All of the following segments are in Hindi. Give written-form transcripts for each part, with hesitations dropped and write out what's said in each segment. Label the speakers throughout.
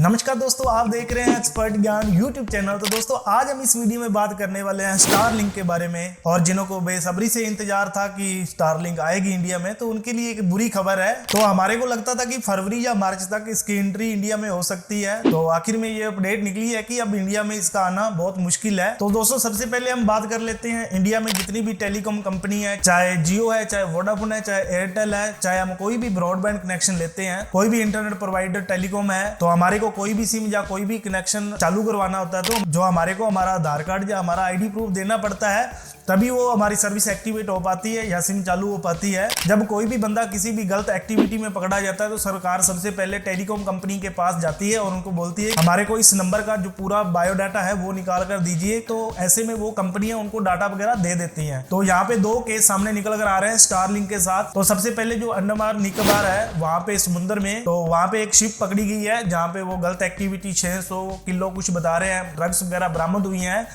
Speaker 1: नमस्कार दोस्तों, आप देख रहे हैं एक्सपर्ट ज्ञान यूट्यूब चैनल। तो दोस्तों आज हम इस वीडियो में बात करने वाले हैं स्टारलिंक के बारे में। और जिन्हों को बेसब्री से इंतजार था कि स्टारलिंक आएगी इंडिया में, तो उनके लिए एक बुरी खबर है। तो हमारे को लगता था कि फरवरी या मार्च तक इसकी एंट्री इंडिया में हो सकती है। तो आखिर में ये अपडेट निकली है कि अब इंडिया में इसका आना बहुत मुश्किल है। तो दोस्तों सबसे पहले हम बात कर लेते हैं इंडिया में जितनी भी टेलीकॉम कंपनी है, चाहे जियो है, चाहे वोडाफोन है, चाहे एयरटेल है, चाहे हम कोई भी ब्रॉडबैंड कनेक्शन लेते हैं, कोई भी इंटरनेट प्रोवाइडर टेलीकॉम है, तो हमारे को कोई भी सिम या कोई भी कनेक्शन चालू करवाना होता है तो जो हमारे को हमारा आधार कार्ड या हमारा आईडी प्रूफ देना पड़ता है, तभी वो हमारी सर्विस एक्टिवेट हो पाती है या सिम चालू हो पाती है। जब कोई भी बंदा किसी भी गलत एक्टिविटी में पकड़ा जाता है तो सरकार सबसे पहले टेलीकॉम कंपनी के पास जाती है और उनको बोलती है हमारे को इस नंबर का जो पूरा बायोडाटा है वो निकाल कर दीजिए। तो ऐसे में वो कंपनियां उनको डाटा वगैरह दे देती हैं। तो यहाँ पे दो केस सामने निकल कर आ रहे हैं स्टारलिंक के साथ। तो सबसे पहले जो अंडमान निकोबार है, वहां पे समुद्र में, तो वहां पे एक शिप पकड़ी गई है जहाँ पे वो गलत एक्टिविटी 600 किलो कुछ बता रहे हैं ड्रग्स वगैरह बरामद हुई हैं।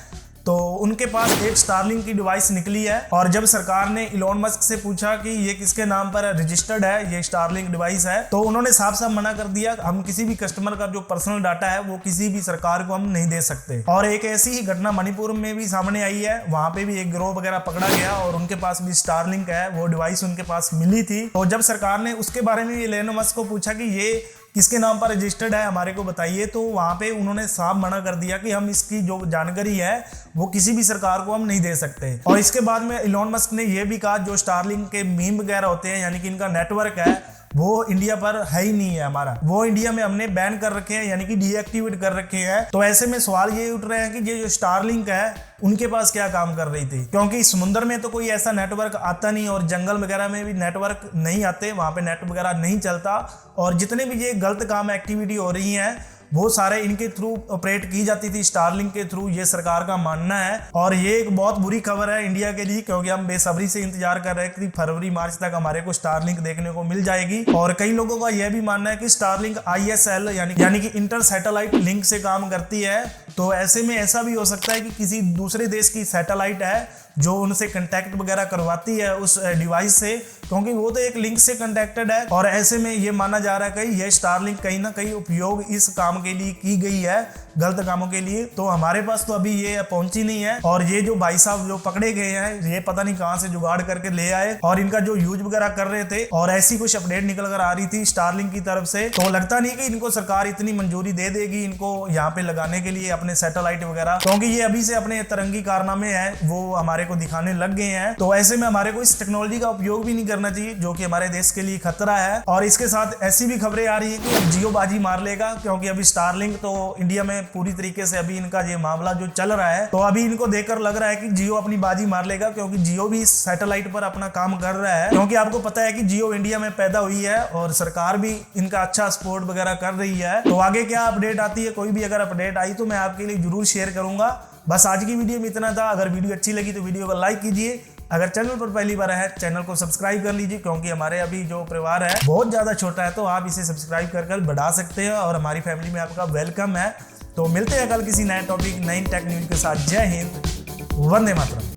Speaker 1: तो उनके पास एक स्टारलिंक की डिवाइस निकली है। और जब सरकार ने इलॉन मस्क से पूछा कि ये किसके नाम पर रजिस्टर्ड है, ये स्टारलिंक डिवाइस है, तो उन्होंने साफ साफ मना कर दिया, हम किसी भी कस्टमर का जो पर्सनल डाटा है वो किसी भी सरकार को हम नहीं दे सकते। और एक ऐसी ही घटना मणिपुर में भी सामने आई है। वहां पे भी एक गिरोह वगैरह पकड़ा गया और उनके पास भी स्टारलिंक है, वो डिवाइस उनके पास मिली थी। तो जब सरकार ने उसके बारे में इलॉन मस्क को पूछा कि ये किसके नाम पर रजिस्टर्ड है, हमारे को बताइए, तो वहां पे उन्होंने साफ मना कर दिया कि हम इसकी जो जानकारी है वो किसी भी सरकार को हम नहीं दे सकते। और इसके बाद में इलॉन मस्क ने यह भी कहा जो स्टारलिंक के मीम वगैरह होते हैं, यानी कि इनका नेटवर्क है, वो इंडिया पर है ही नहीं है हमारा, वो इंडिया में हमने बैन कर रखे हैं, यानी कि डीएक्टिवेट कर रखे हैं। तो ऐसे में सवाल ये उठ रहे हैं कि ये जो स्टारलिंक है उनके पास क्या काम कर रही थी, क्योंकि समुद्र में तो कोई ऐसा नेटवर्क आता नहीं और जंगल वगैरह में भी नेटवर्क नहीं आते, वहां पे नेट वगैरह नहीं चलता। और जितने भी ये गलत काम एक्टिविटी हो रही है वो सारे इनके थ्रू ऑपरेट की जाती थी, स्टारलिंक के थ्रू, ये सरकार का मानना है। और ये एक बहुत बुरी खबर है इंडिया के लिए, क्योंकि हम बेसब्री से इंतजार कर रहे हैं कि फरवरी मार्च तक हमारे को स्टारलिंक देखने को मिल जाएगी। और कई लोगों का यह भी मानना है कि स्टारलिंक ISL यानी कि इंटर सैटेलाइट लिंक से काम करती है। तो ऐसे में ऐसा भी हो सकता है कि किसी दूसरे देश की सैटेलाइट है जो उनसे कंटेक्ट वगैरह करवाती है उस डिवाइस से, क्योंकि वो तो एक लिंक से कंटेक्टेड है। और ऐसे में ये माना जा रहा है कि ये स्टारलिंक कहीं ना कहीं उपयोग इस काम के लिए की गई है, गलत कामों के लिए। तो हमारे पास तो अभी ये पहुंची नहीं है। और ये जो भाई साहब जो पकड़े गए हैं, ये पता नहीं कहां से जुगाड़ करके ले आए और इनका जो यूज वगैरह कर रहे थे, और ऐसी कुछ अपडेट निकल कर आ रही थी स्टारलिंक की तरफ से। तो लगता नहीं कि इनको सरकार इतनी मंजूरी दे देगी इनको यहाँ पे लगाने के लिए अपने सैटेलाइट वगैरह, क्योंकि ये अभी से अपने तरंगी कारनामे हैं वो हमारे को दिखाने लग गए हैं। तो ऐसे में हमारे को इस टेक्नोलॉजी का उपयोग भी नहीं करना चाहिए, जो कि हमारे देश के लिए खतरा है। और इसके साथ ऐसी भी खबरें आ रही है कि अब जियो बाजी मार लेगा, क्योंकि अभी स्टारलिंक तो इंडिया में पूरी तरीके से अभी इनका ये मामला जो चल रहा है, तो अभी इनको देखकर लग रहा है कि जियो अपनी बाजी मार लेगा, क्योंकि जियो भी सैटेलाइट पर अपना काम कर रहा है। क्योंकि आपको पता है कि जियो इंडिया में पैदा हुई है और सरकार भी इनका अच्छा सपोर्ट वगैरह कर रही है। तो आगे क्या अपडेट आती है, कोई भी अगर अपडेट आई तो मैं आपके लिए जरूर शेयर करूंगा। बस आज की वीडियो में इतना था। अगर वीडियो अच्छी लगी तो वीडियो को लाइक कीजिए, अगर चैनल पर पहली बार है चैनल को सब्सक्राइब कर लीजिए, क्योंकि हमारे अभी जो परिवार है बहुत ज्यादा छोटा है, तो आप इसे सब्सक्राइब कर बढ़ा सकते हैं और हमारी फैमिली में आपका वेलकम है। तो मिलते हैं कल किसी नए टॉपिक, नई टेक न्यूज के साथ। जय हिंद, वंदे मातरम।